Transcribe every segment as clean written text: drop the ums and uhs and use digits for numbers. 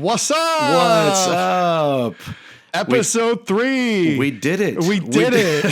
What's up? What's up? Episode 3. We did it. We did it.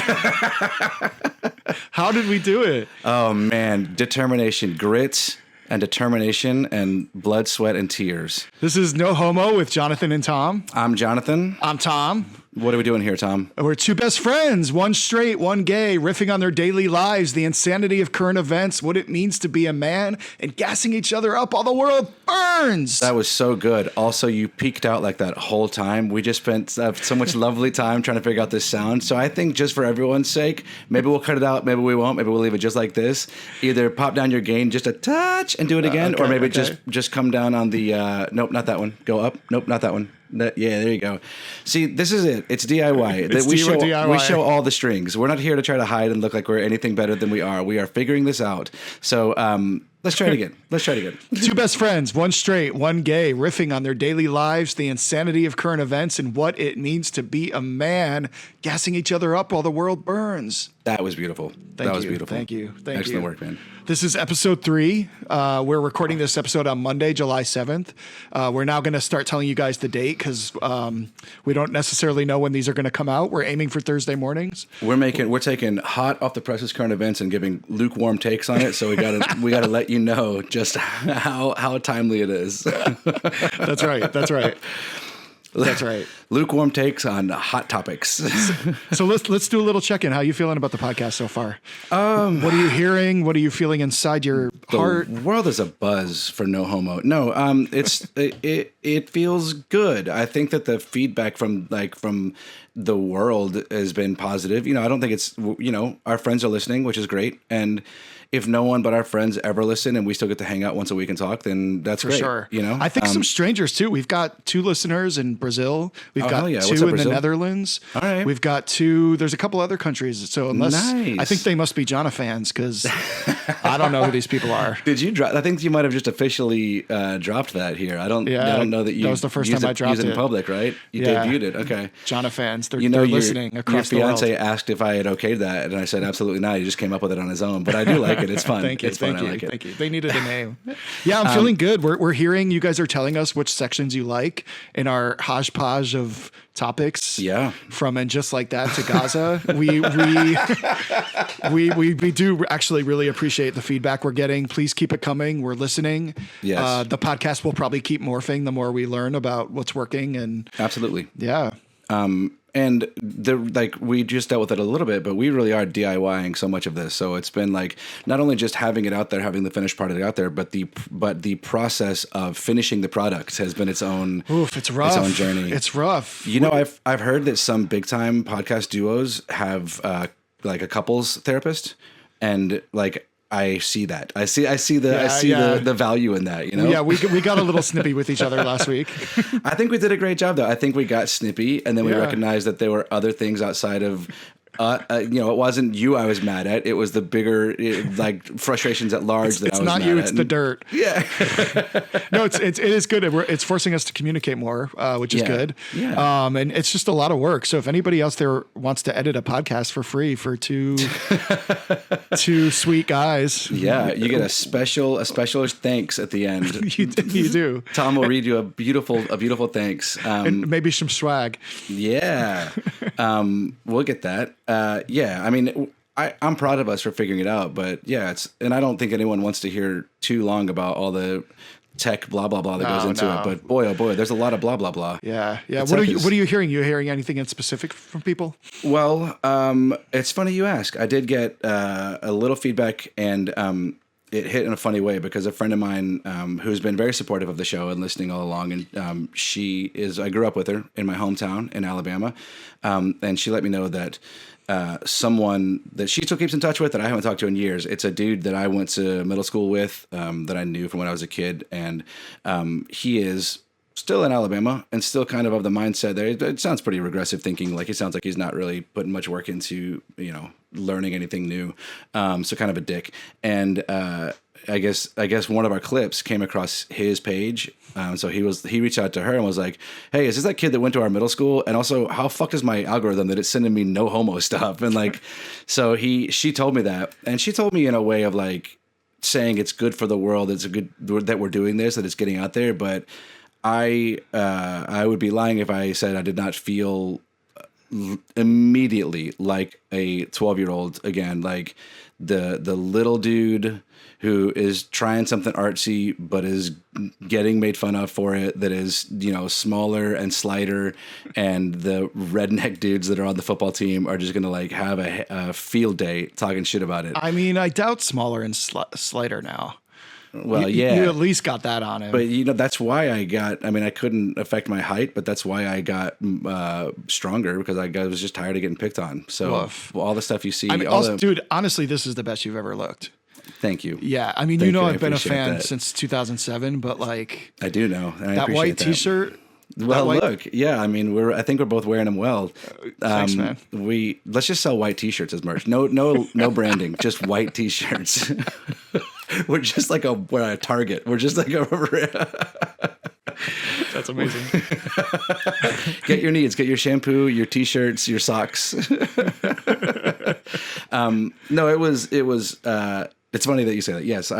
How did we do it? Oh, man. Determination, grit, and determination, and blood, sweat, and tears. This is No Homo with Jonathan and Tom. I'm Jonathan. I'm Tom. What are we doing here, Tom? We're two best friends, one straight, one gay, riffing on their daily lives, the insanity of current events, what it means to be a man, and gassing each other up while the world burns. That was so good. Also, you peeked out like that whole time. We just spent so much lovely time trying to figure out this sound. So I think just for everyone's sake, maybe we'll cut it out. Maybe we won't. Maybe we'll leave it just like this. Either pop down your gain just a touch and do it again, or maybe just come down on the, nope, not that one. Go up. Nope, not that one. Yeah, there you go. See, this is it. It's DIY. DIY. We show all the strings. We're not here to try to hide and look like we're anything better than we are. We are figuring this out. So let's try it again. Two best friends, one straight, one gay, riffing on their daily lives, the insanity of current events, and what it means to be a man, gassing each other up while the world burns. That was beautiful. Thank was you. beautiful. Thank you. Excellent work, man. This is episode 3. We're recording this episode on Monday, July 7th. We're now going to start telling you guys the date because we don't necessarily know when these are going to come out. We're aiming for Thursday mornings. We're taking hot off the presses current events and giving lukewarm takes on it. So we gotta let you know just how timely it is. That's right. That's right. Lukewarm takes on hot topics. So let's do a little check-in. How are you feeling about the podcast so far? What are you hearing? What are you feeling inside your heart? The world is a buzz for No Homo. No, it feels good. I think that the feedback from the world has been positive. I don't think it's, our friends are listening, which is great. And if no one but our friends ever listen and we still get to hang out once a week and talk, then that's great. For sure. I think some strangers too. We've got 2 listeners in Brazil. We've got 2 in the Netherlands. All right. We've got 2. There's a couple other countries. So I think they must be Jonna fans because I don't know who these people are. Did you drop? I think you might have just officially dropped that here. I don't know that you. That was the first time I dropped it in public, right? You debuted it. Okay. Jonna fans. They're listening across the world. Your fiance asked if I had okayed that, and I said absolutely not. He just came up with it on his own. But I do like it. It's fun. Thank you. It's fun. I like it. Thank you. They needed a name. Yeah, I'm feeling good. We're hearing you guys are telling us which sections you like in our hodgepodge of topics. Yeah. From And Just Like That to Gaza. we do actually really appreciate the feedback we're getting. Please keep it coming. We're listening. Yes. The podcast will probably keep morphing the more we learn about what's working. And absolutely. Yeah. And we just dealt with it a little bit, but we really are DIYing so much of this. So it's been like not only just having it out there, having the finished product out there, but the process of finishing the product has been its own. Oof, it's rough. Its own journey. It's rough. I've heard that some big time podcast duos have like a couples therapist, and like. I see that. I see the value in that, Yeah, we got a little snippy with each other last week. I think we did a great job though. I think we got snippy and then we recognized that there were other things outside of it wasn't you I was mad at. It was the bigger frustrations at large that I was mad at. It's not you, it's the dirt. Yeah. No, it is good. It's forcing us to communicate more, which is good. Yeah. And it's just a lot of work. So if anybody else there wants to edit a podcast for free for two sweet guys. Yeah, you get a special thanks at the end. You do. Tom will read you a beautiful thanks. And maybe some swag. Yeah. We'll get that. I mean, I'm proud of us for figuring it out, but and I don't think anyone wants to hear too long about all the tech blah blah blah that goes into it. But boy, oh boy, there's a lot of blah blah blah. Yeah. What are you hearing? You hearing anything in specific from people? Well, it's funny you ask. I did get a little feedback, and it hit in a funny way because a friend of mine who's been very supportive of the show and listening all along, and I grew up with her in my hometown in Alabama, and she let me know that someone that she still keeps in touch with that I haven't talked to in years. It's a dude that I went to middle school with that I knew from when I was a kid, and he is still in Alabama and still kind of the mindset there. It sounds pretty regressive thinking. Like, it sounds like he's not really putting much work into, learning anything new. So kind of a dick. And I guess one of our clips came across his page. So he reached out to her and was like, "Hey, is this that kid that went to our middle school? And also, how fucked is my algorithm that it's sending me no homo stuff?" And like, so she told me that, and she told me in a way of like saying it's good for the world. It's a good that we're doing this, that it's getting out there. But I would be lying if I said I did not feel immediately like a 12-year-old again, like the little dude who is trying something artsy but is getting made fun of for it, that is, you know, smaller and slighter, and the redneck dudes that are on the football team are just going to like have a field day talking shit about it. I mean, I doubt smaller and slighter now. Well, yeah. You at least got that on him. But, you know, that's why I couldn't affect my height, but that's why I got stronger, because I was just tired of getting picked on. So all the stuff you see. I mean, also, dude, honestly, this is the best you've ever looked. Thank you. Yeah. I mean, I've been a fan since 2007, but like. I do know. And that white t-shirt. Well, look, yeah. I mean, I think we're both wearing them well. Thanks, man. Let's just sell white t-shirts as merch. No branding, just white t-shirts. We're just like we're a Target. We're just like That's amazing. Get your needs. Get your shampoo, your t-shirts, your socks. No, it was. It's funny that you say that. Yes,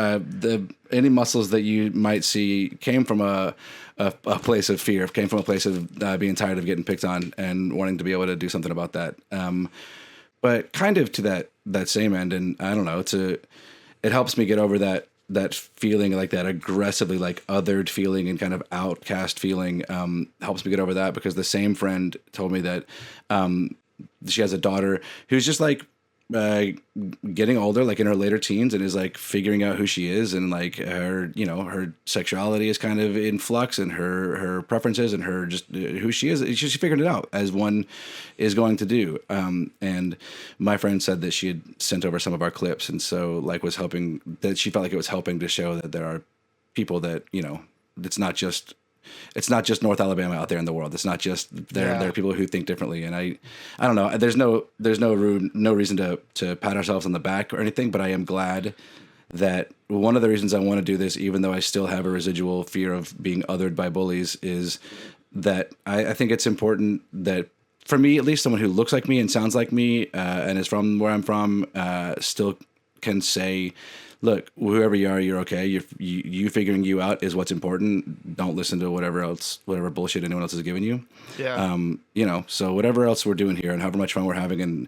any muscles that you might see came from a place of fear. Came from a place of being tired of getting picked on and wanting to be able to do something about that. But kind of to that same end, and I don't know. It helps me get over that feeling, like that aggressively like othered feeling and kind of outcast feeling. Helps me get over that, because the same friend told me that she has a daughter who's just like getting older, like in her later teens, and is like figuring out who she is, and like her sexuality is kind of in flux, and her preferences, and her just who she is. She's figured it out, as one is going to do. And my friend said that she had sent over some of our clips, and so like was helping, that she felt like it was helping to show that there are people that, you know, it's not just North Alabama out there in the world. It's not just there are people who think differently. And I don't know. There's no reason to pat ourselves on the back or anything, but I am glad that one of the reasons I want to do this, even though I still have a residual fear of being othered by bullies, is that I think it's important that, for me at least, someone who looks like me and sounds like me and is from where I'm from still can say, look, whoever you are, you're okay. You figuring you out is what's important. Don't listen to whatever bullshit anyone else is giving you. Yeah. You know, so whatever else we're doing here, and however much fun we're having, and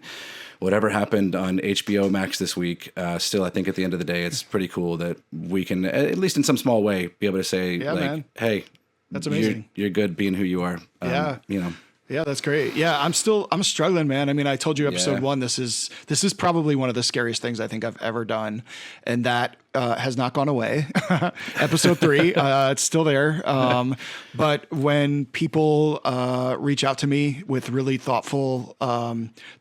whatever happened on HBO Max this week, still, I think at the end of the day, it's pretty cool that we can, at least in some small way, be able to say, man, hey, that's amazing. You're good being who you are. You know. Yeah, that's great. Yeah, I'm struggling, man. I mean, I told you episode 1, this is probably one of the scariest things I think I've ever done. And that has not gone away. Episode 3, it's still there. But when people reach out to me with really thoughtful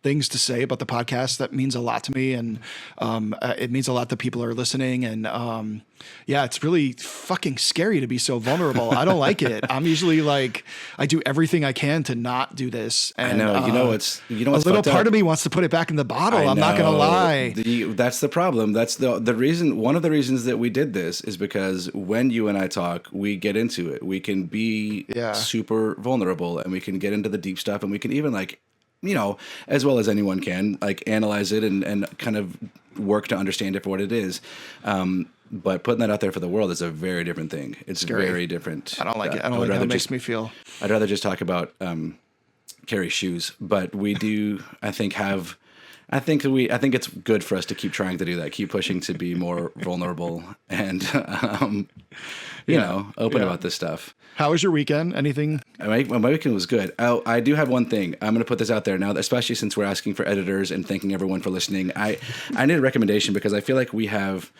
things to say about the podcast, that means a lot to me. And it means a lot that people are listening. And it's really fucking scary to be so vulnerable. I don't like it. I'm usually like, I do everything I can to not do this. And, I know. You know what's a little part of me wants to put it back in the bottle. I'm not going to lie. That's the problem. That's the reason. One of the reasons that we did this is because when you and I talk, we get into it. We can be super vulnerable, and we can get into the deep stuff, and we can even, like, you know, as well as anyone can, like, analyze it and kind of work to understand it for what it is. But putting that out there for the world is a very different thing. It's very different. I don't like it. I don't like how it makes me feel. I'd rather just talk about Carrie's shoes, but we do, I think it's good for us to keep trying to do that, keep pushing to be more vulnerable and, you know, open about this stuff. How was your weekend? Anything? My weekend was good. I do have one thing. I'm going to put this out there now, especially since we're asking for editors and thanking everyone for listening. I need a recommendation, because I feel like we have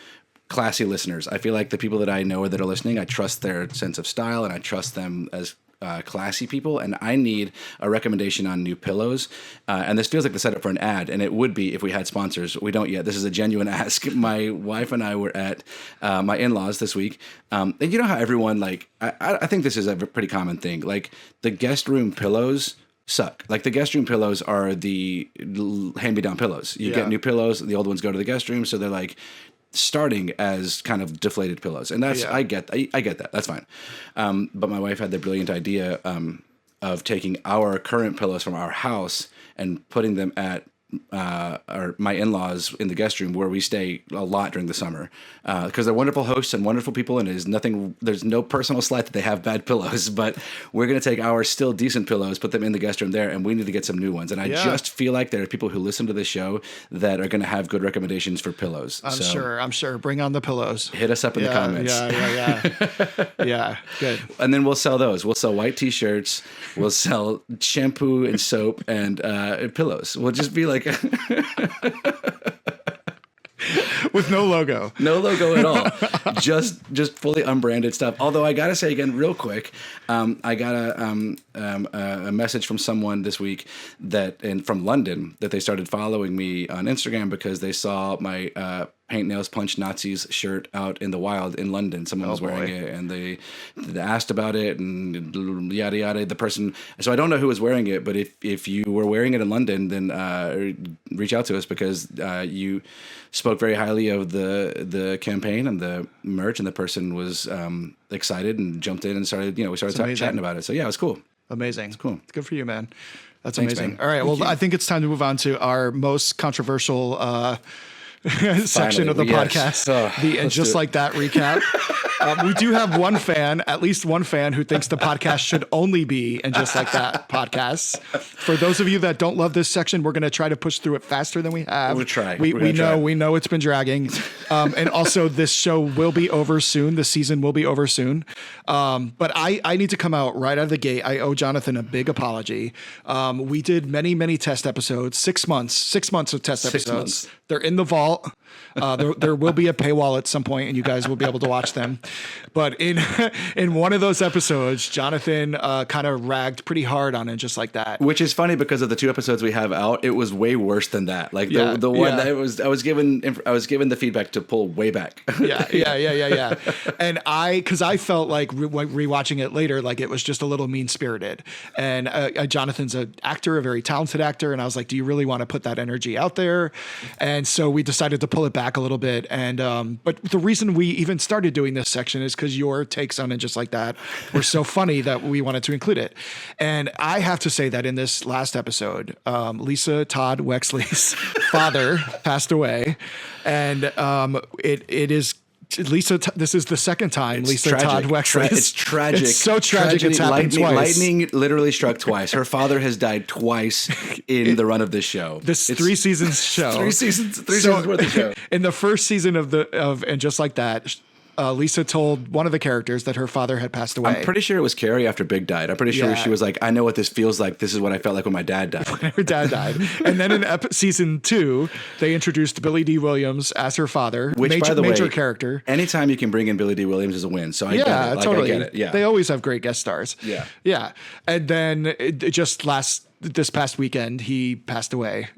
classy listeners. I feel like the people that I know that are listening, I trust their sense of style, and I trust them as classy people, and I need a recommendation on new pillows. And this feels like the setup for an ad, and it would be if we had sponsors. We don't yet. This is a genuine ask. My wife and I were at my in-laws this week, and you know how everyone, like, I think this is a pretty common thing. Like, the guest room pillows suck. Like, the guest room pillows are the hand-me-down pillows. You get new pillows, the old ones go to the guest room, so they're like starting as kind of deflated pillows, and that's I get that, that's fine. But my wife had the brilliant idea of taking our current pillows from our house and putting them at my in-laws in the guest room where we stay a lot during the summer, because they're wonderful hosts and wonderful people, and there's no personal slight that they have bad pillows, but we're going to take our still decent pillows, put them in the guest room there, and we need to get some new ones. And I just feel like there are people who listen to this show that are going to have good recommendations for pillows. I'm sure. Bring on the pillows. Hit us up in the comments. Yeah, good. And then we'll sell those. We'll sell white t-shirts. We'll sell shampoo and soap and pillows. We'll just be like... With no logo. No logo at all. just fully unbranded stuff. Although I got to say again real quick, I got a message from someone this week from London that they started following me on Instagram because they saw my Paint Nails Punch Nazis shirt out in the wild in London. Someone was wearing it, and they asked about it, and yada yada. The person, so I don't know who was wearing it, but if you were wearing it in London, then reach out to us because you spoke very highly of the campaign and the merch, and the person was excited and jumped in and started. We started chatting about it. So yeah, it was cool. Amazing. It's cool. It's good for you, man. That's Thanks, amazing. man. All right. Well, I think it's time to move on to our most controversial section of the podcast, and just like that recap. We do have at least one fan who thinks the podcast should only be and just like that podcasts. For those of you that don't love this section, we're going to try to push through it faster than we have. We'll try. We know it's been dragging. And also this show will be over soon. The season will be over soon. But I need to come out right out of the gate. I owe Jonathan a big apology. We did many test episodes, 6 months of test episodes. They're in the vault. There will be a paywall at some point, and you guys will be able to watch them. But in one of those episodes, Jonathan kind of ragged pretty hard on it, just like that. Which is funny because of the 2 episodes we have out, it was way worse than that. Like the one that I was given the feedback to pull way back. Yeah. And because I felt like rewatching it later, like it was just a little mean spirited. And Jonathan's an actor, a very talented actor, and I was like, do you really want to put that energy out there? And so we decided to pull it back a little bit. And but the reason we even started doing this section is because your takes on it, just like that, were so funny that we wanted to include it. And I have to say that in this last episode, Lisa Todd Wexley's father passed away, and it is. Lisa, this is the second time Lisa Todd Wexley. It's tragic. It's so tragic. It's happened twice. Lightning literally struck twice. Her father has died twice in the run of this show. It's 3 seasons show. 3 seasons worth of show. In the first season of and just like that, Lisa told one of the characters that her father had passed away. I'm pretty sure it was Carrie after Big died. I'm pretty sure she was like, I know what this feels like. This is what I felt like when my dad died. When her dad died. And then in season 2, they introduced Billy D. Williams as her father. Which, by the way, major character. Anytime you can bring in Billy D. Williams is a win. So I get it. Totally. I get it. Yeah. They always have great guest stars. Yeah. Yeah. And then this past weekend, he passed away.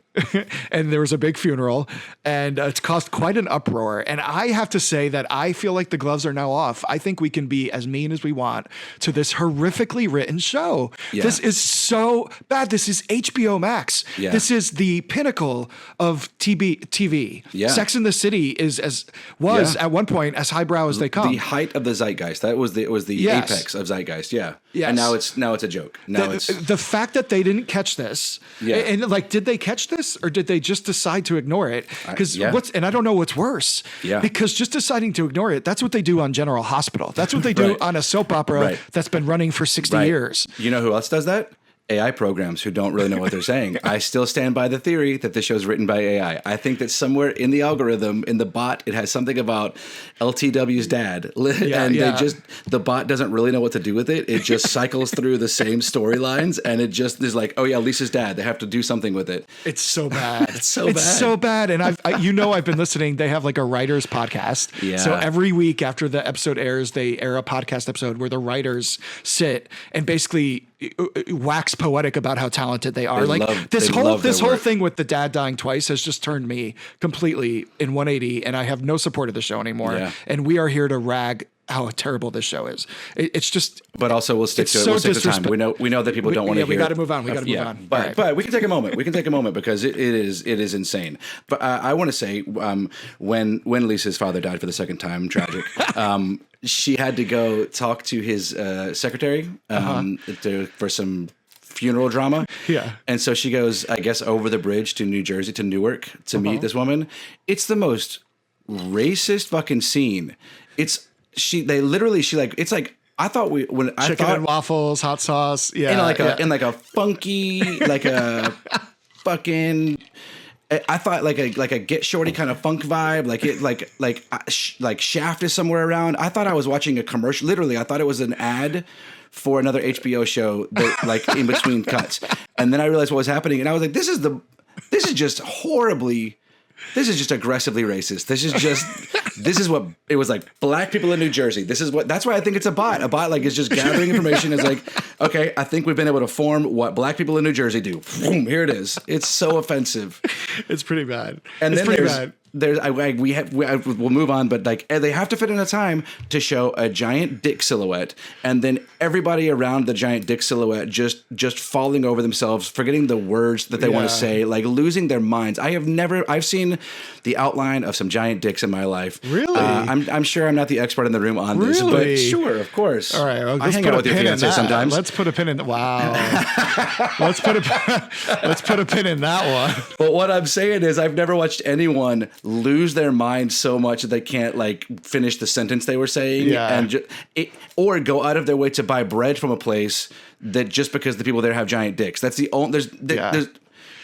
And there was a big funeral, and it's caused quite an uproar. And I have to say that I feel like the gloves are now off. I think we can be as mean as we want to this horrifically written show. Yeah. This is so bad. This is HBO Max. Yeah. This is the pinnacle of TV. Yeah. Sex and the City was at one point as highbrow as they come. The height of the zeitgeist. That was the apex of zeitgeist. Yeah. Yes. And now it's a joke. The fact that they didn't catch this, and did they catch this? Or did they just decide to ignore it? And I don't know what's worse. Yeah. Because just deciding to ignore it, that's what they do on General Hospital. That's what they do on a soap opera that's been running for 60 years. You know who else does that? AI programs who don't really know what they're saying. I still stand by the theory that the show's written by AI. I think that somewhere in the algorithm, in the bot, it has something about LTW's dad. The bot doesn't really know what to do with it. It just cycles through the same storylines, and it just is like, oh yeah, Lisa's dad. They have to do something with it. It's so bad. It's so bad. And I've been listening. They have like a writers podcast. Yeah. So every week after the episode airs, they air a podcast episode where the writers sit and basically wax poetic about how talented they are. This whole thing with the dad dying twice has just turned me completely in 180, and I have no support of the show anymore. Yeah. And we are here to rag how terrible this show is. It's just. But also, we'll stick to it. We'll stick to time. We know that people don't want to hear. We got to move on. We got to move on. But we can take a moment. We can take a moment because it is insane. But I want to say when Lisa's father died for the second time, tragic. She had to go talk to his secretary for some funeral drama. Yeah. And so she goes, I guess, over the bridge to New Jersey, to Newark, to meet this woman. It's the most racist fucking scene. It's like, I thought chicken and waffles, hot sauce. Yeah. In like a funky, like a fucking, I thought like a Get Shorty kind of funk vibe, like Shaft is somewhere around. I thought I was watching a commercial. Literally, I thought it was an ad for another HBO show that, like, in between cuts. And then I realized what was happening, and I was like, this is just aggressively racist. This is what it was like. Black people in New Jersey. That's why I think it's a bot. A bot, like, is just gathering information. Is like, okay, I think we've been able to form what black people in New Jersey do. Boom, here it is. It's so offensive. It's pretty bad. And it's then pretty bad. We'll move on, but like they have to fit in a time to show a giant dick silhouette, and then everybody around the giant dick silhouette just falling over themselves, forgetting the words that they want to say, like losing their minds. I've seen the outline of some giant dicks in my life. Really? I'm sure I'm not the expert in the room on this, but sure, of course. All right, well, I hang out with your fiance sometimes. Let's put a pin in. Wow. let's put a pin in that one. But what I'm saying is, I've never watched anyone lose their mind so much that they can't like finish the sentence they were saying, or go out of their way to buy bread from a place that just because the people there have giant dicks. That's the only.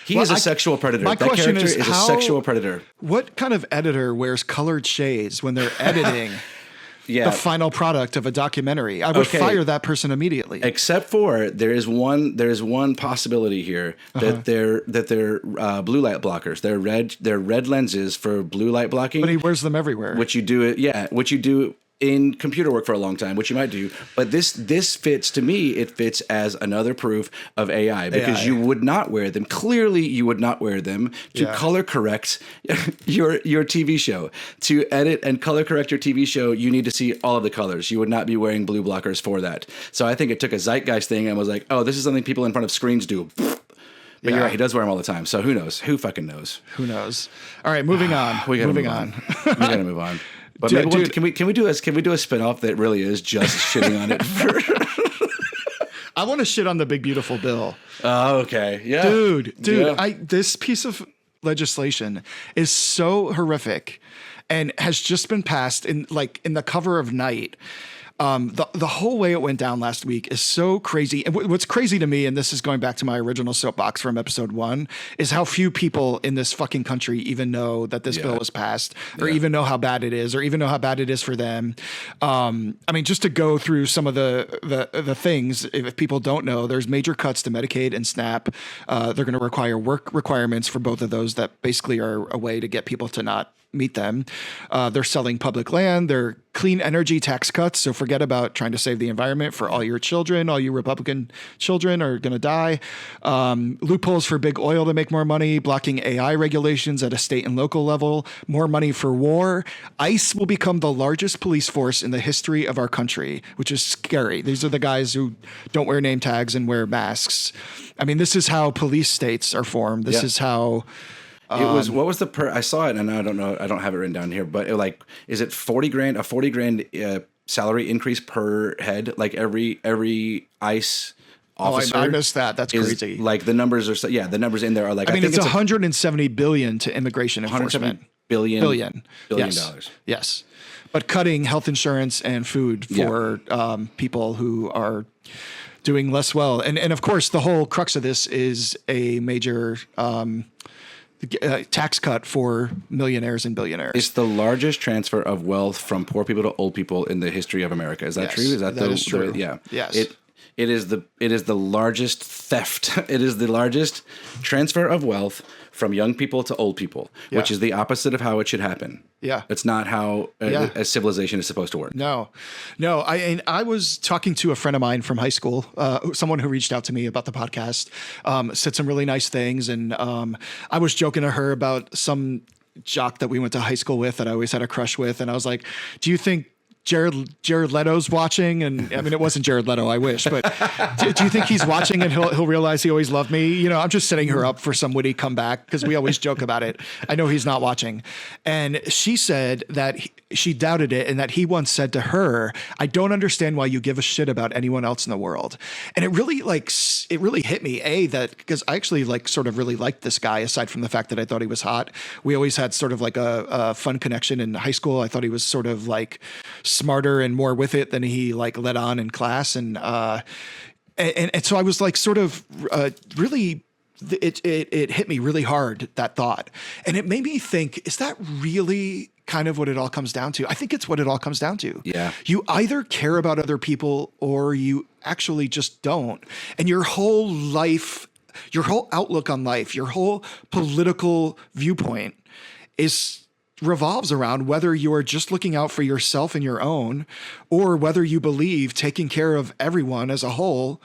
He is a sexual predator. My question is a sexual predator. What kind of editor wears colored shades when they're editing the final product of a documentary? I would fire that person immediately. Except for there is one possibility here that they're blue light blockers. They're red lenses for blue light blocking. But he wears them everywhere. Which you do in computer work for a long time, which you might do. But this fits, to me, it fits as another proof of AI, because you would not wear them. Clearly, you would not wear them to color correct your TV show. To edit and color correct your TV show, you need to see all of the colors. You would not be wearing blue blockers for that. So I think it took a zeitgeist thing and was like, oh, this is something people in front of screens do. But you're right, he does wear them all the time. So who knows? Who fucking knows? Who knows? All right, moving on. We gotta move on. But maybe can we do a spinoff that really is just shitting on it? I want to shit on the big beautiful bill. Oh, okay, yeah, dude. Yeah. This piece of legislation is so horrific, and has just been passed in the cover of Night. The whole way it went down last week is so crazy. And what's crazy to me, and this is going back to my original soapbox from episode 1, is how few people in this fucking country even know that this bill was passed, or even know how bad it is, or even know how bad it is for them. I mean, just to go through some of the things, if people don't know, there's major cuts to Medicaid and SNAP. They're going to require work requirements for both of those that basically are a way to get people to not meet them. They're selling public land. They're clean energy tax cuts. So forget about trying to save the environment for all your children. All you Republican children are going to die. Loopholes for big oil to make more money, blocking AI regulations at a state and local level, more money for war. ICE will become the largest police force in the history of our country, which is scary. These are the guys who don't wear name tags and wear masks. I mean, this is how police states are formed. This is how... It was, what was I saw it, and I don't know, I don't have it written down here, but is it 40 grand, a 40 grand salary increase per head? Like every ICE officer. I missed that. That's crazy. Like the numbers are, the numbers in there are like, I mean, it's 170 billion to immigration enforcement. Billion yes. dollars. Yes. But cutting health insurance and food for people who are doing less well. And of course, the whole crux of this is a major tax cut for millionaires and billionaires. It's the largest transfer of wealth from poor people to old people in the history of America. Is that true? Is that is true? Yeah. Yes. It is the largest theft. It is the largest transfer of wealth from young people to old people, which is the opposite of how it should happen. Yeah. It's not how a civilization is supposed to work. No. I was talking to a friend of mine from high school, someone who reached out to me about the podcast, said some really nice things. And I was joking to her about some jock that we went to high school with that I always had a crush with. And I was like, do you think Jared Leto's watching, and I mean, it wasn't Jared Leto, I wish, but do you think he's watching and he'll realize he always loved me? You know, I'm just setting her up for some witty comeback because we always joke about it. I know he's not watching. And she said that she doubted it and that he once said to her, I don't understand why you give a shit about anyone else in the world. And it really hit me, that because I actually sort of really liked this guy, aside from the fact that I thought he was hot. We always had sort of like a fun connection in high school. I thought he was sort of like smarter and more with it than he let on in class. And so I was like, sort of really, it hit me really hard, that thought. And it made me think, is that really kind of what it all comes down to? I think it's what it all comes down to. Yeah. You either care about other people or you actually just don't. And your whole life, your whole outlook on life, your whole political viewpoint revolves around whether you are just looking out for yourself and your own, or whether you believe taking care of everyone as a whole,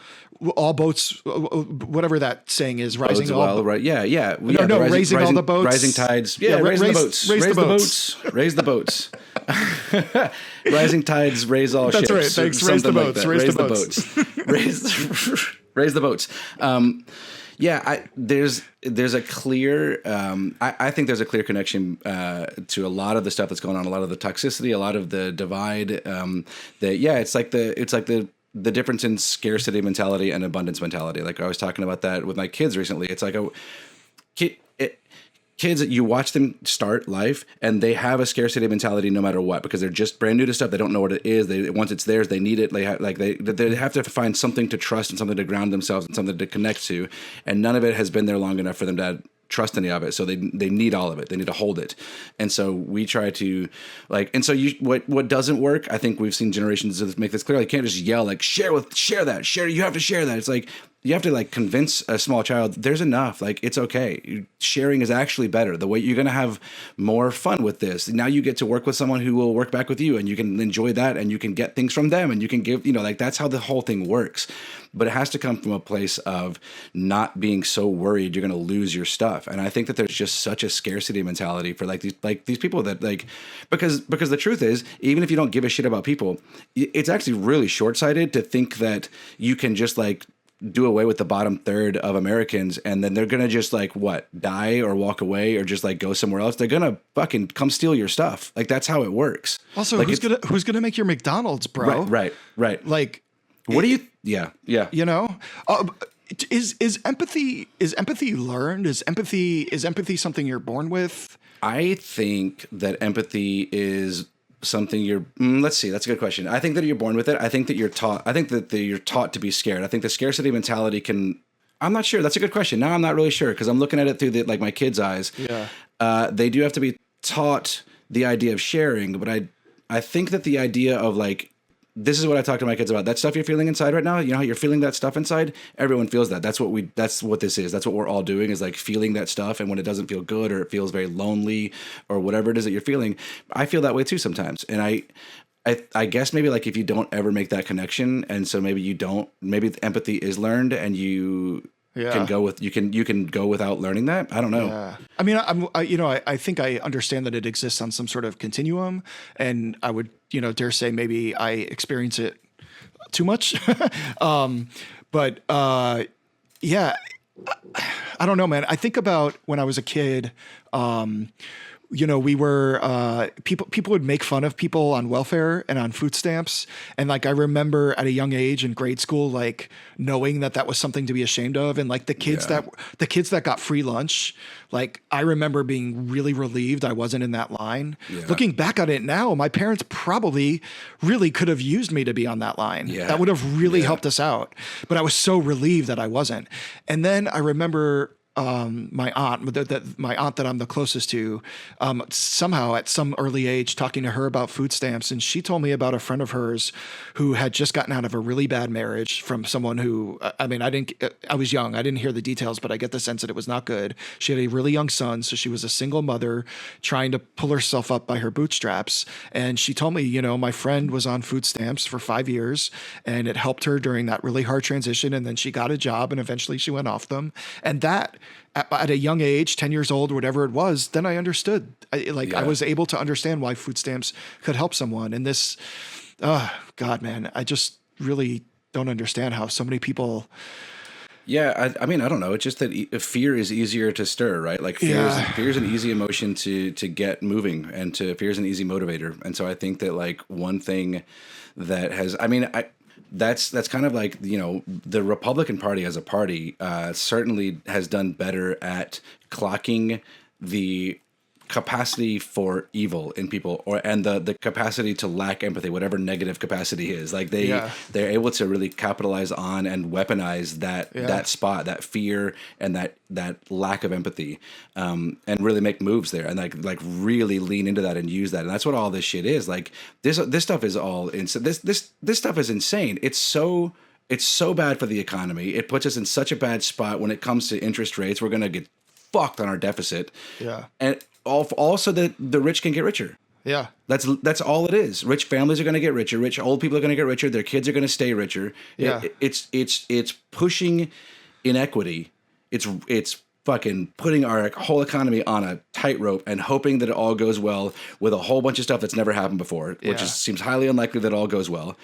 all boats, whatever that saying is, rising all boats. Right. Yeah. Raising all the boats. Rising tides. Yeah. Raise the boats. Raise the boats. Raise the boats. Rising tides raise all ships. That's right. Thanks. Raise the boats. Raise the boats. Raise the boats. Yeah, there's a clear. I think there's a clear connection to a lot of the stuff that's going on, a lot of the toxicity, a lot of the divide. It's like the difference in scarcity mentality and abundance mentality. Like I was talking about that with my kids recently. It's like kids, you watch them start life and they have a scarcity mentality no matter what, because they're just brand new to stuff. They don't know what it is. Once it's theirs, they need it. They have to find something to trust and something to ground themselves and something to connect to. And none of it has been there long enough for them to trust any of it. So they need all of it. They need to hold it. And so we try to what doesn't work, I think we've seen generations make this clear. You can't just yell share that. You have to share that. It's like, you have to convince a small child there's enough. It's okay. Sharing is actually better. The way you're going to have more fun with this. Now you get to work with someone who will work back with you, and you can enjoy that, and you can get things from them, and you can give, that's how the whole thing works. But it has to come from a place of not being so worried you're going to lose your stuff. And I think that there's just such a scarcity mentality for these people that because the truth is, even if you don't give a shit about people, it's actually really short-sighted to think that you can just do away with the bottom third of Americans, and then they're gonna just die or walk away or just go somewhere else. They're gonna fucking come steal your stuff. That's how it works. Also, who's gonna make your McDonald's, bro? Right. What do you? Yeah. You know, is empathy learned? Is empathy something you're born with? I think that empathy is something let's see, that's a good question. I think that you're born with it. I think that you're taught to be scared. I think the scarcity mentality I'm not sure. That's a good question. Now I'm not really sure, because I'm looking at it through my kids' eyes. Yeah. They do have to be taught the idea of sharing, but I think that the idea of this is what I talk to my kids about. That stuff you're feeling inside right now, how you're feeling that stuff inside, everyone feels that. That's what this is. That's what we're all doing, is feeling that stuff. And when it doesn't feel good, or it feels very lonely, or whatever it is that you're feeling, I feel that way too sometimes. And I guess maybe if you don't ever make that connection, and so maybe empathy is learned, and you can go without learning that. I don't know. Yeah. I mean, I think I understand that it exists on some sort of continuum, and I would, dare say maybe I experience it too much. But yeah, I don't know, man. I think about when I was a kid, we were people would make fun of people on welfare and on food stamps, and I remember at a young age in grade school, knowing that was something to be ashamed of, and the kids that got free lunch, I remember being really relieved I wasn't in that line. Yeah. Looking back on it now, my parents probably really could have used me to be on that line. Yeah. That would have really helped us out, but I was so relieved that I wasn't. And then I remember my aunt that I'm the closest to, somehow at some early age, talking to her about food stamps. And she told me about a friend of hers who had just gotten out of a really bad marriage from someone who, I was young. I didn't hear the details, but I get the sense that it was not good. She had a really young son. So she was a single mother trying to pull herself up by her bootstraps. And she told me, my friend was on food stamps for 5 years, and it helped her during that really hard transition. And then she got a job, and eventually she went off them. And that at a young age, 10 years old, whatever it was, then I understood. I was able to understand why food stamps could help someone. And this, God, man, I just really don't understand how so many people. Yeah, I mean, I don't know. It's just that fear is easier to stir, right? Like fear is an easy emotion to get moving, and fear is an easy motivator. And so I think that like one thing that has, I mean, that's kind of like, you know, the Republican Party as a party certainly has done better at clocking the capacity for evil in people, and the capacity to lack empathy, whatever negative capacity is. Like they're able to really capitalize on and weaponize that spot, that fear and that lack of empathy, and really make moves there, and like really lean into that and use that. And that's what all this shit is. Like this stuff is all this stuff is insane. It's so bad for the economy. It puts us in such a bad spot when it comes to interest rates. We're gonna get fucked on our deficit. Yeah. And also that the rich can get richer. Yeah. That's all it is. Rich families are going to get richer. Rich old people are going to get richer. Their kids are going to stay richer. Yeah. It's pushing inequity. It's fucking putting our whole economy on a tightrope and hoping that it all goes well with a whole bunch of stuff that's never happened before, which seems highly unlikely that it all goes well,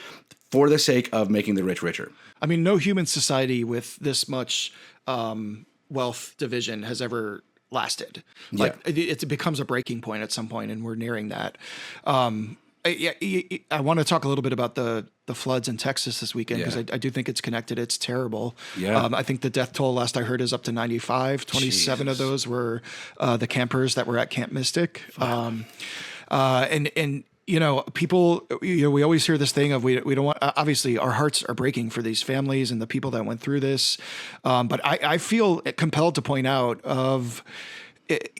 for the sake of making the rich richer. I mean, no human society with this much wealth division has ever lasted. Like it becomes a breaking point at some point, and we're nearing that. I want to talk a little bit about the floods in Texas this weekend, because I do think it's connected. It's terrible. Yeah. I think the death toll last I heard is up to 95. 27 of those were the campers that were at Camp Mystic. And you know, people, you know, we always hear this thing of we don't want, obviously our hearts are breaking for these families and the people that went through this. But I feel compelled to point out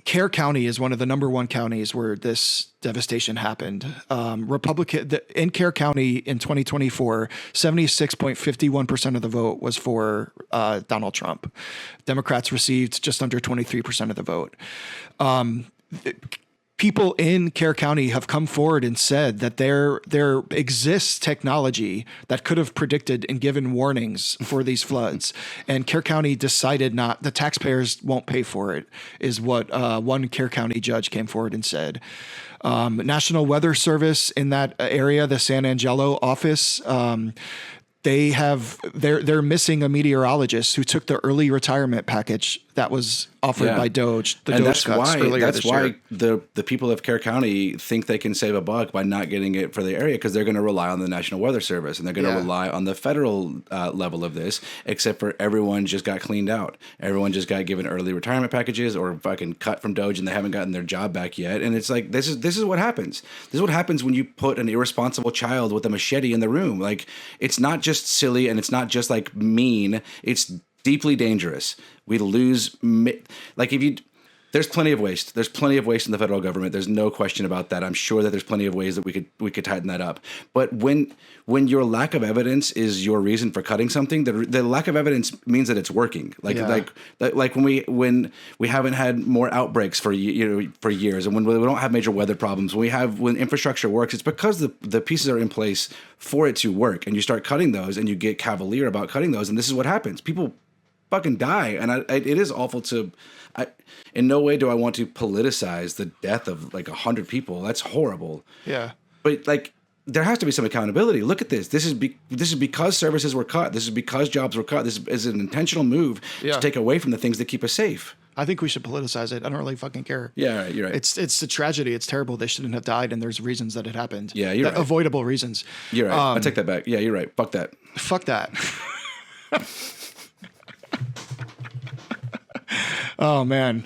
Kerr County is one of the number one counties where this devastation happened. In Kerr County in 2024, 76.51% of the vote was for Donald Trump. Democrats received just under 23% of the vote. People in Kerr County have come forward and said that there exists technology that could have predicted and given warnings for these floods. And Kerr County decided the taxpayers won't pay for it, is what one Kerr County judge came forward and said. National Weather Service in that area, the San Angelo office, they're missing a meteorologist who took the early retirement package that was offered by Doge. That's why the people of Kerr County think they can save a buck by not getting it for the area, because they're going to rely on the National Weather Service, and they're going to rely on the federal level of this. Except for everyone just got cleaned out. Everyone just got given early retirement packages or fucking cut from Doge, and they haven't gotten their job back yet. And it's like this is what happens. This is what happens when you put an irresponsible child with a machete in the room. Like, it's not just silly, and it's not just like mean. It's deeply dangerous. We lose, like there's plenty of waste. There's plenty of waste in the federal government. There's no question about that. I'm sure that there's plenty of ways that we could tighten that up. But when your lack of evidence is your reason for cutting something, the lack of evidence means that it's working. Like when we haven't had more outbreaks for years, and when we don't have major weather problems, when infrastructure works, it's because the pieces are in place for it to work. And you start cutting those, and you get cavalier about cutting those, and this is what happens. People fucking die, and it is awful to. In no way do I want to politicize the death of like 100 people. That's horrible. Yeah. But like, there has to be some accountability. Look at this. This is because services were cut. This is because jobs were cut. This is an intentional move to take away from the things that keep us safe. I think we should politicize it. I don't really fucking care. Yeah, you're right. It's a tragedy. It's terrible. They shouldn't have died, and there's reasons that it happened. Yeah, you're right. Avoidable reasons. You're right. I take that back. Yeah, you're right. Fuck that. Fuck that. Oh man.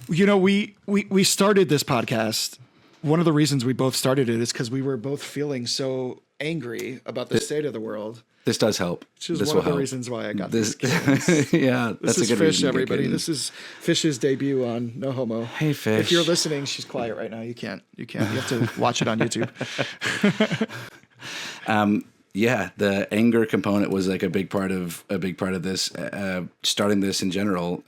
You know, we started this podcast. One of the reasons we both started it is because we were both feeling so angry about the state of the world. This does help. Which is one of the reasons why I got this. Yeah, that's a good Fish, reason. Everybody. This is Fish's debut on No Homo. Hey, Fish. If you're listening, she's quiet right now. You can't. You have to watch it on YouTube. Yeah, the anger component was like a big part of this, starting this in general.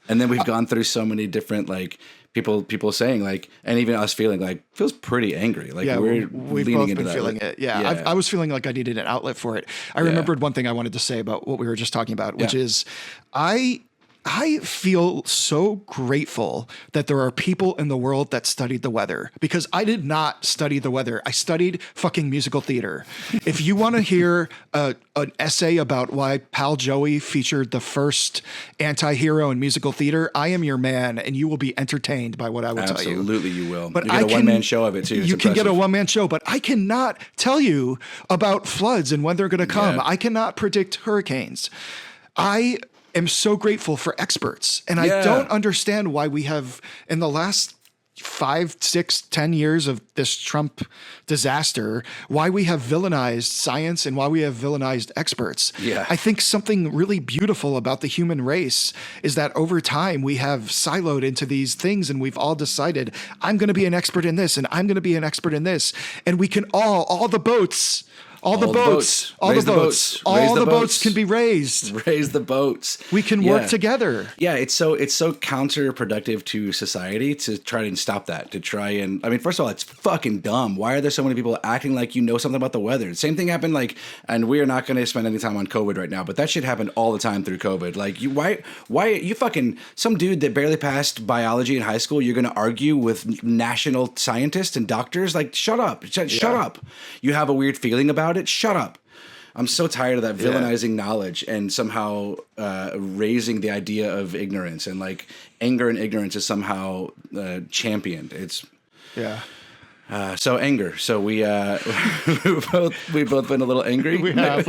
And then we've gone through so many different like people saying like, and even us feeling like feels pretty angry. Like we've leaning both into been that. Feeling it. Yeah. I was feeling like I needed an outlet for it. I remembered one thing I wanted to say about what we were just talking about, which is I I feel so grateful that there are people in the world that studied the weather, because I did not study the weather. I studied fucking musical theater. If you want to hear an essay about why Pal Joey featured the first anti-hero in musical theater, I am your man, and you will be entertained by what I will tell you. Absolutely, you will. But you get a one-man show of it too. You can get a one-man show, but I cannot tell you about floods and when they're going to come. Yeah. I cannot predict hurricanes. I am so grateful for experts. And I don't understand why we have, in the last 5, 6, 10 years of this Trump disaster, why we have villainized science and why we have villainized experts. Yeah. I think something really beautiful about the human race is that over time we have siloed into these things, and we've all decided, I'm going to be an expert in this and I'm going to be an expert in this. And we can all the boats can be raised. Raise the boats. We can work together. Yeah, it's so counterproductive to society to try and stop that. To try and, I mean, first of all, it's fucking dumb. Why are there so many people acting like you know something about the weather? Same thing happened, like, and we are not going to spend any time on COVID right now, but that shit happened all the time through COVID. Like, why you fucking, some dude that barely passed biology in high school, you're going to argue with national scientists and doctors? Like, shut up. Shut up. You have a weird feeling about it. Shut up. I'm so tired of that villainizing knowledge and somehow raising the idea of ignorance, and like anger and ignorance is somehow championed. It's so anger. So we've both been a little angry. We have.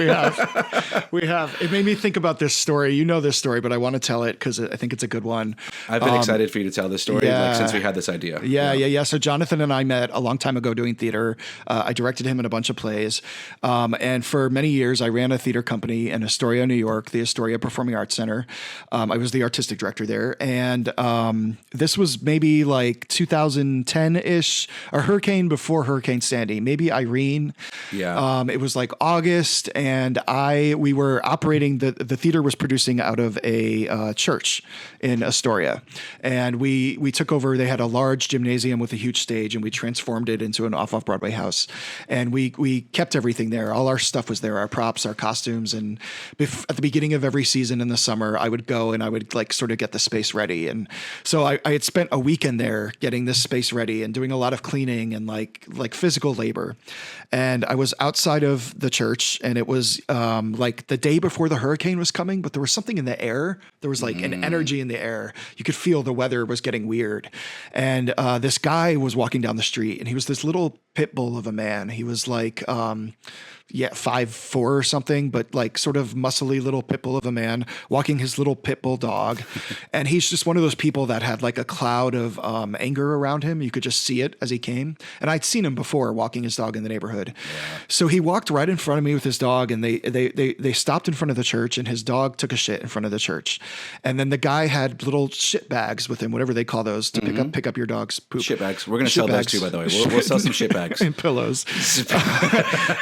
It made me think about this story. You know this story, but I want to tell it because I think it's a good one. I've been excited for you to tell this story since we had this idea. Yeah. So Jonathan and I met a long time ago doing theater. I directed him in a bunch of plays. And for many years, I ran a theater company in Astoria, New York, the Astoria Performing Arts Center. I was the artistic director there. And this was maybe like 2010-ish, a hurricane before Hurricane Sandy, maybe Irene. Yeah. It was like August, and we were operating, the theater was producing out of a church in Astoria. And we took over, they had a large gymnasium with a huge stage, and we transformed it into an off-Broadway house. And we kept everything there. All our stuff was there, our props, our costumes. And at the beginning of every season in the summer, I would go and I would like sort of get the space ready. And so I had spent a weekend there getting this space ready and doing a lot of cleaning and like physical labor. And I was outside of the church, and it was like the day before the hurricane was coming, but there was something in the air. There was like an energy in the air. You could feel the weather was getting weird. And this guy was walking down the street, and he was this little pit bull of a man. He was like 5'4" or something, but like sort of muscly little pit bull of a man walking his little pit bull dog. And he's just one of those people that had like a cloud of anger around him. You could just see it as he came. And I'd seen him before walking his dog in the neighborhood. Yeah. So he walked right in front of me with his dog, and they stopped in front of the church, and his dog took a shit in front of the church. And then the guy had little shit bags with him, whatever they call those, to pick up your dog's poop. Shit bags. We're going to sell those too, by the way. We'll sell some shit bags. And pillows.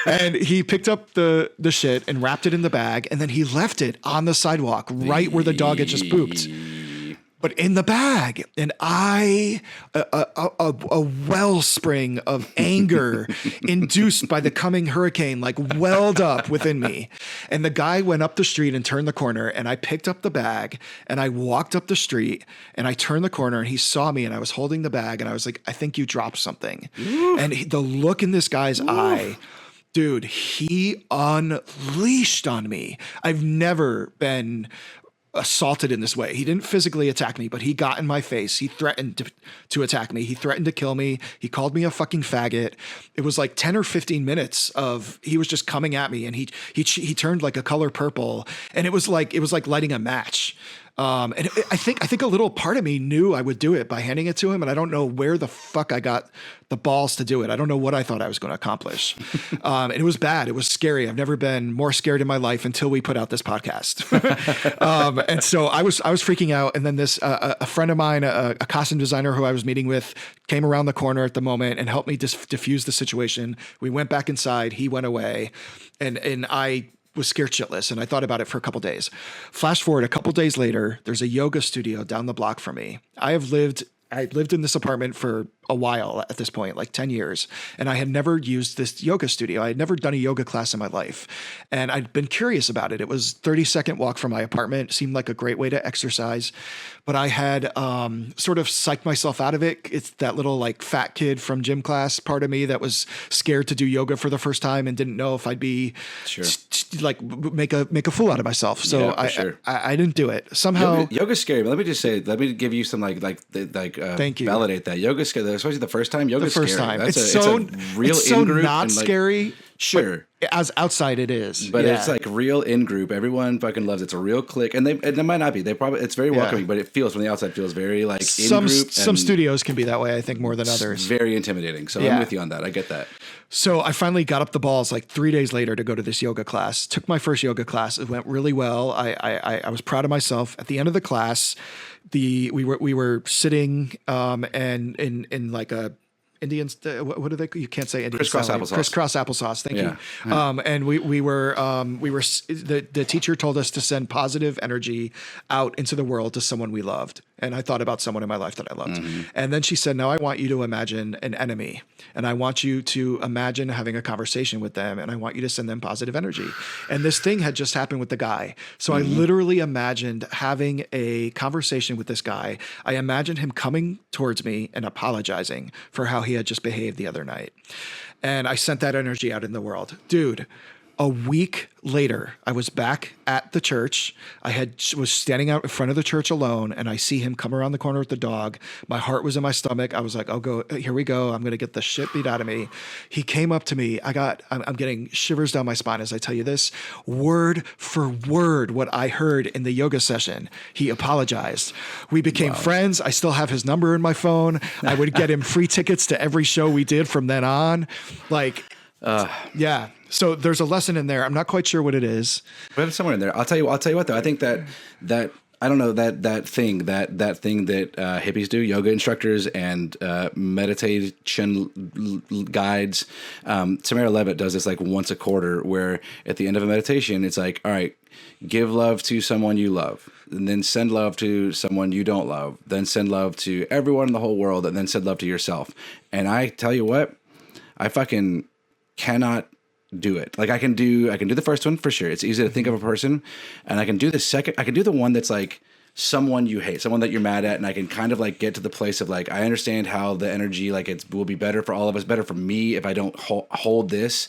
And he picked up the shit and wrapped it in the bag, and then he left it on the sidewalk right where the dog had just pooped, but in the bag. And a wellspring of anger induced by the coming hurricane like welled up within me. And the guy went up the street and turned the corner, and I picked up the bag and I walked up the street, and I turned the corner, and he saw me, and I was holding the bag, and I was like, I think you dropped something. Oof. And the look in this guy's eye, dude, he unleashed on me. I've never been assaulted in this way. He didn't physically attack me, but he got in my face. He threatened to attack me. He threatened to kill me. He called me a fucking faggot. It was like 10 or 15 minutes of, he was just coming at me, and he turned like a color purple, and it was like lighting a match. And I think a little part of me knew I would do it by handing it to him. And I don't know where the fuck I got the balls to do it. I don't know what I thought I was going to accomplish. And it was bad. It was scary. I've never been more scared in my life until we put out this podcast. And so I was freaking out. And then this, a friend of mine, a costume designer who I was meeting with, came around the corner at the moment and helped me diffuse the situation. We went back inside. He went away, and I was scared shitless, and I thought about it for a couple days. Flash forward a couple days later, there's a yoga studio down the block from me. I have lived I lived in this apartment for a while at this point, like 10 years. And I had never used this yoga studio. I had never done a yoga class in my life. And I'd been curious about it. It was 30-second walk from my apartment. It seemed like a great way to exercise. But I had sort of psyched myself out of it. It's that little like fat kid from gym class part of me that was scared to do yoga for the first time and didn't know if I'd be like make a fool out of myself. So I didn't do it. Somehow yoga's scary. But let me just say, let me give you some thank you. Validate that. Yoga's scary, especially the first time. Yoga's the first scary. Time. It's a real in-group. Not scary. Sure. As outside it is. But it's like real in-group. Everyone fucking loves it. It's a real clique. And it might not be. It's very welcoming, but it feels from the outside feels very like in-group. Some studios can be that way, I think, more than others. Very intimidating. So I'm with you on that. I get that. So I finally got up the balls like 3 days later to go to this yoga class. Took my first yoga class. It went really well. I was proud of myself. At the end of the class, we were sitting and in like a Indians, what do they? You can't say Indian. Crisscross applesauce. Crisscross applesauce. Thank you. And we were the teacher told us to send positive energy out into the world to someone we loved. And I thought about someone in my life that I loved. Mm-hmm. And then she said, now I want you to imagine an enemy. And I want you to imagine having a conversation with them. And I want you to send them positive energy. And this thing had just happened with the guy. So I literally imagined having a conversation with this guy. I imagined him coming towards me and apologizing for how he had just behaved the other night. And I sent that energy out in the world. Dude, a week later, I was back at the church. Was standing out in front of the church alone, and I see him come around the corner with the dog. My heart was in my stomach. I was like, "Oh, here we go. I'm going to get the shit beat out of me." He came up to me. I'm getting shivers down my spine as I tell you this, word for word, what I heard in the yoga session. He apologized. We became friends. I still have his number in my phone. I would get him free tickets to every show we did from then on. Yeah. So there's a lesson in there. I'm not quite sure what it is. But it's somewhere in there. I'll tell you what though. I think that I don't know that thing that hippies do, yoga instructors and meditation guides. Tamara Levitt does this like once a quarter, where at the end of a meditation, it's like, all right, give love to someone you love, and then send love to someone you don't love, then send love to everyone in the whole world, and then send love to yourself. And I tell you what, I fucking cannot do it. Like I can do the first one for sure. It's easy to think of a person, and I can do the second. I can do the one that's like someone you hate, someone that you're mad at, and I can kind of like get to the place of like, I understand how the energy, like it will be better for all of us, better for me if I don't hold this.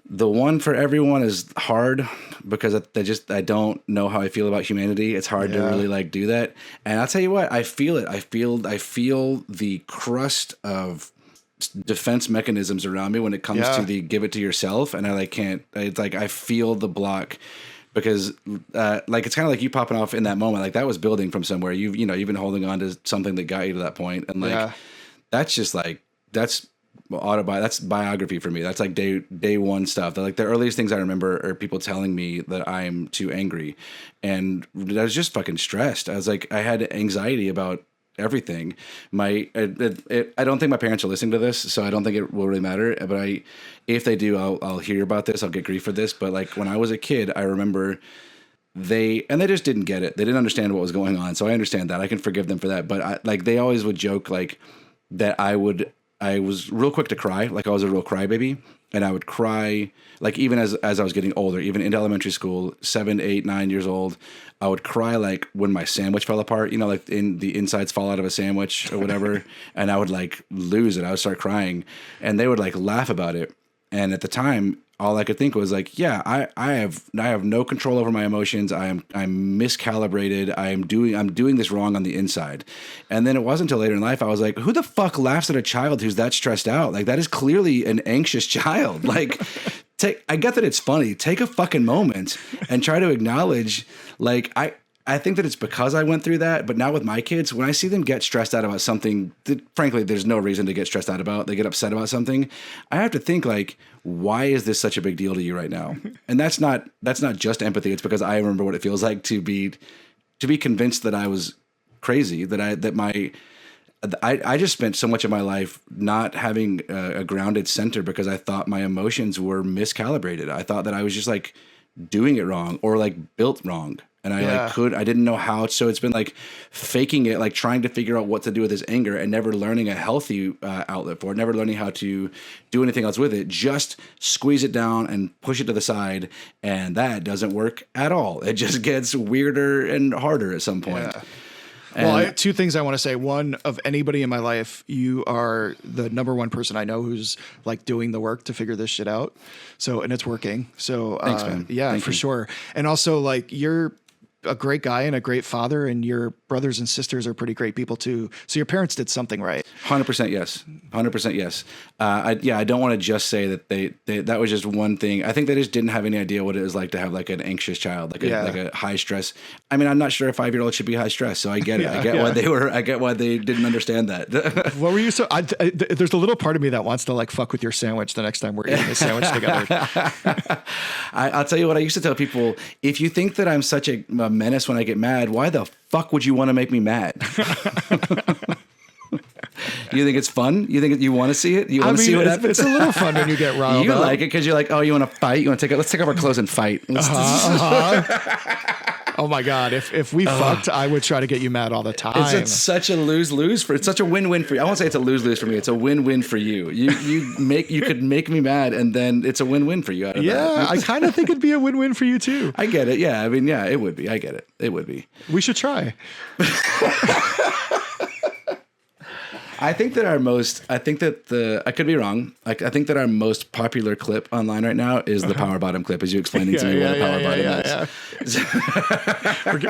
The one for everyone is hard because I don't know how I feel about humanity. It's hard to really like do that. And I'll tell you what, I feel it. I feel the crust of defense mechanisms around me when it comes to the give it to yourself, and I feel the block because like it's kind of like you popping off in that moment, like that was building from somewhere. You've been holding on to something that got you to that point, and like that's just like that's biography for me. That's like day one stuff. Like the earliest things I remember are people telling me that I'm too angry, and I was just fucking stressed. I was like, I had anxiety about everything. I don't think my parents are listening to this, so I don't think it will really matter. But if they do, I'll hear about this. I'll get grief for this. But like when I was a kid, I remember they just didn't get it. They didn't understand what was going on. So I understand that. I can forgive them for that. But they always would joke like that I was real quick to cry. Like I was a real crybaby, and I would cry like even as I was getting older, even into elementary school, 7, 8, 9 years old. I would cry like when my sandwich fell apart, like in the insides fall out of a sandwich or whatever. And I would like lose it. I would start crying, and they would like laugh about it. And at the time, all I could think was like, yeah, I have no control over my emotions. I'm miscalibrated. I'm doing this wrong on the inside. And then it wasn't until later in life I was like, who the fuck laughs at a child who's that stressed out? Like that is clearly an anxious child. Like I get that it's funny. Take a fucking moment and try to acknowledge, like, I think that it's because I went through that, but now with my kids, when I see them get stressed out about something that frankly, there's no reason to get stressed out about, they get upset about something, I have to think like, why is this such a big deal to you right now? And that's not just empathy. It's because I remember what it feels like to be convinced that I was crazy, I just spent so much of my life not having a grounded center because I thought my emotions were miscalibrated. I thought that I was just like doing it wrong or like built wrong. And I didn't know how. So it's been like faking it, like trying to figure out what to do with his anger and never learning a healthy outlet for it, never learning how to do anything else with it. Just squeeze it down and push it to the side. And that doesn't work at all. It just gets weirder and harder at some point. Yeah. Well, I have two things I want to say. One, of anybody in my life, you are the number one person I know who's like doing the work to figure this shit out. So, and it's working. So, thanks, man. Yeah, Thank for you. sure. And also, like, you're a great guy and a great father, and your brothers and sisters are pretty great people too. So your parents did something right. 100% yes. 100% yes. I don't want to just say that they that was just one thing. I think they just didn't have any idea what it was like to have like an anxious child, like a high stress. I mean, I'm not sure a 5-year-old should be high stress, so I get it. I get why they didn't understand that. What were you there's a little part of me that wants to like fuck with your sandwich the next time we're eating a sandwich together. I'll tell you what I used to tell people: if you think that I'm such a menace when I get mad, why the fuck would you want to make me mad? You think it's fun? You think you want to see it? You want to see what happens? It's a little fun when you get riled You up. like it because you're like, oh, you want to fight? You want to let's take off our clothes and fight. Oh my God. If we fucked, I would try to get you mad all the time. It's such a lose-lose it's such a win-win for you. I won't say it's a lose-lose for me. It's a win-win for you. You could make me mad and then it's a win-win for you out of that. I kind of think it'd be a win-win for you too. I get it. Yeah. I mean, yeah, it would be. I get it. It would be. We should try. I think that I could be wrong. I think that our most popular clip online right now is the power bottom clip, as you explaining to me what a power bottom is.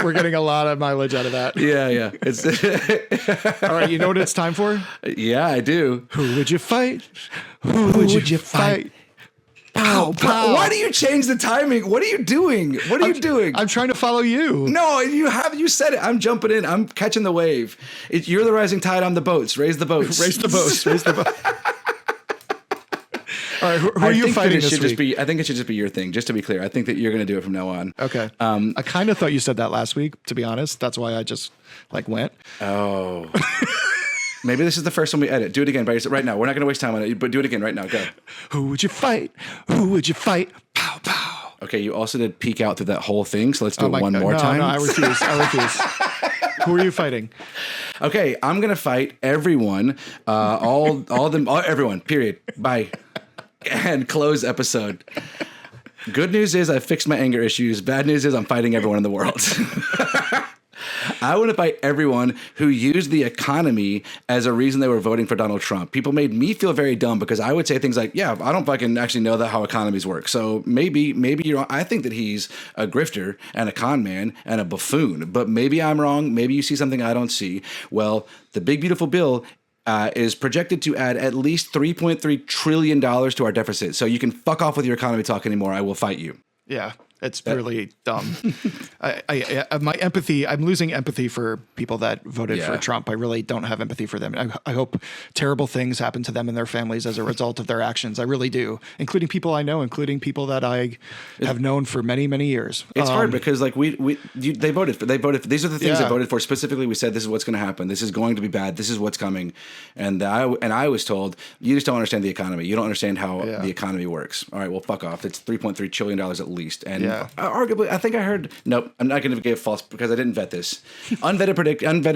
We're getting a lot of mileage out of that. Yeah. It's all right. You know what it's time for? Yeah, I do. Who would you fight? Who would you fight? Pow, pow. Why do you change the timing? What are you doing? What are you doing? I'm trying to follow you. No, you said it. I'm jumping in. I'm catching the wave. You're the rising tide. I'm the boats. Raise the boats. Raise the boats. Raise the boats. All right, who are you fighting this week? I think it should just be your thing. Just to be clear, I think that you're going to do it from now on. Okay. I kind of thought you said that last week, to be honest. That's why I just went. Oh. Maybe this is the first one we edit. Do it again right now. We're not going to waste time on it, but do it again right now. Go. Who would you fight? Who would you fight? Pow, pow. Okay, you also did peek out through that whole thing, so let's do it one more time. No, I refuse. Who are you fighting? Okay, I'm going to fight everyone, everyone, period. Bye. And close episode. Good news is I fixed my anger issues. Bad news is I'm fighting everyone in the world. I want to fight everyone who used the economy as a reason they were voting for Donald Trump. People made me feel very dumb because I would say things like, yeah, I don't fucking actually know how economies work. So maybe you're wrong. I think that he's a grifter and a con man and a buffoon, but maybe I'm wrong. Maybe you see something I don't see. Well, the big, beautiful bill is projected to add at least $3.3 trillion to our deficit. So you can fuck off with your economy talk anymore. I will fight you. Yeah. It's really dumb. My empathy, I'm losing empathy for people that voted for Trump. I really don't have empathy for them. I hope terrible things happen to them and their families as a result of their actions. I really do, including people I know, including people that I have known for many, many years. It's hard because like they voted for, these are the things they voted for. Specifically, we said, this is what's going to happen. This is going to be bad. This is what's coming. And I was told, you just don't understand the economy. You don't understand how the economy works. All right, well, fuck off. It's $3.3 trillion at least. And arguably, I think I heard. Nope, I'm not going to give false because I didn't vet this. Unvetted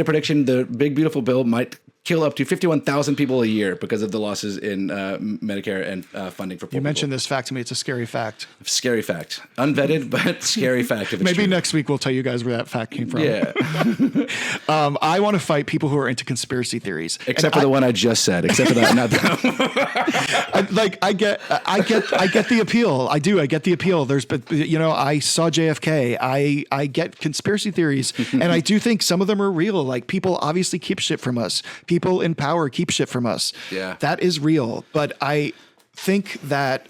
prediction: the big beautiful bill might kill up to 51,000 people a year because of the losses in Medicare and funding for poor people. You mentioned this fact to me. It's a scary fact. Scary fact. Unvetted, but scary fact. If it's Maybe true. Next week we'll tell you guys where that fact came from. Yeah. I want to fight people who are into conspiracy theories, except for the one I just said. Except for that, not that. I get the appeal. I do. I get the appeal. I saw JFK. I get conspiracy theories, and I do think some of them are real. Like, people obviously keep shit from us. People in power keep shit from us. Yeah, that is real. But I think that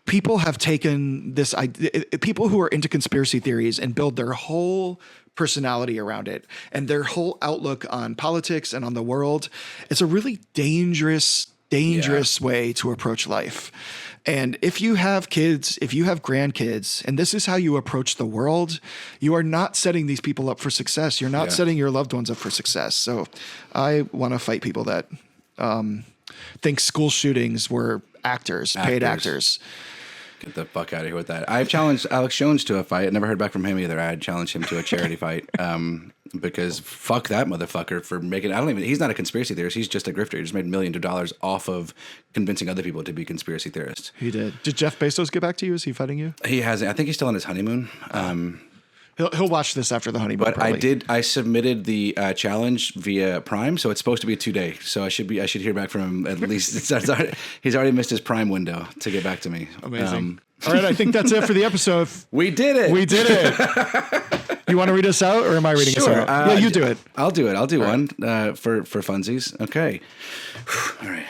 people have taken this idea. People who are into conspiracy theories and build their whole personality around it and their whole outlook on politics and on the world. It's a really dangerous way to approach life. And if you have kids, if you have grandkids, and this is how you approach the world, you are not setting these people up for success. You're not setting your loved ones up for success. So I want to fight people that think school shootings were paid actors. Get the fuck out of here with that. I've challenged Alex Jones to a fight. I never heard back from him either. I'd challenged him to a charity fight because fuck that motherfucker for making. He's not a conspiracy theorist. He's just a grifter. He just made millions of dollars off of convincing other people to be conspiracy theorists. He did. Did Jeff Bezos get back to you? Is he fighting you? He hasn't. I think he's still on his honeymoon. He'll watch this after the honeymoon. But probably. I submitted the challenge via Prime, so it's supposed to be 2 days. So I should hear back from him at least. He's already missed his Prime window to get back to me. Amazing. All right, I think that's it for the episode. We did it. We did it. You want to read us out, or am I reading us out? Yeah, you do it. I'll do it. I'll do one for funsies. Okay. All right.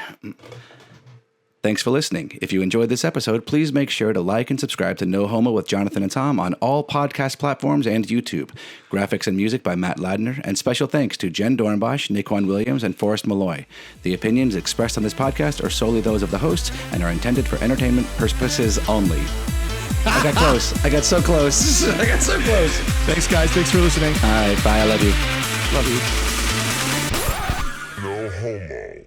Thanks for listening. If you enjoyed this episode, please make sure to like and subscribe to No Homo with Jonathan and Tom on all podcast platforms and YouTube. Graphics and music by Matt Ladner, and special thanks to Jen Dornbosch, Naquan Williams, and Forrest Malloy. The opinions expressed on this podcast are solely those of the hosts and are intended for entertainment purposes only. I got close. I got so close. I got so close. Thanks, guys. Thanks for listening. All right. Bye. I love you. Love you. No Homo.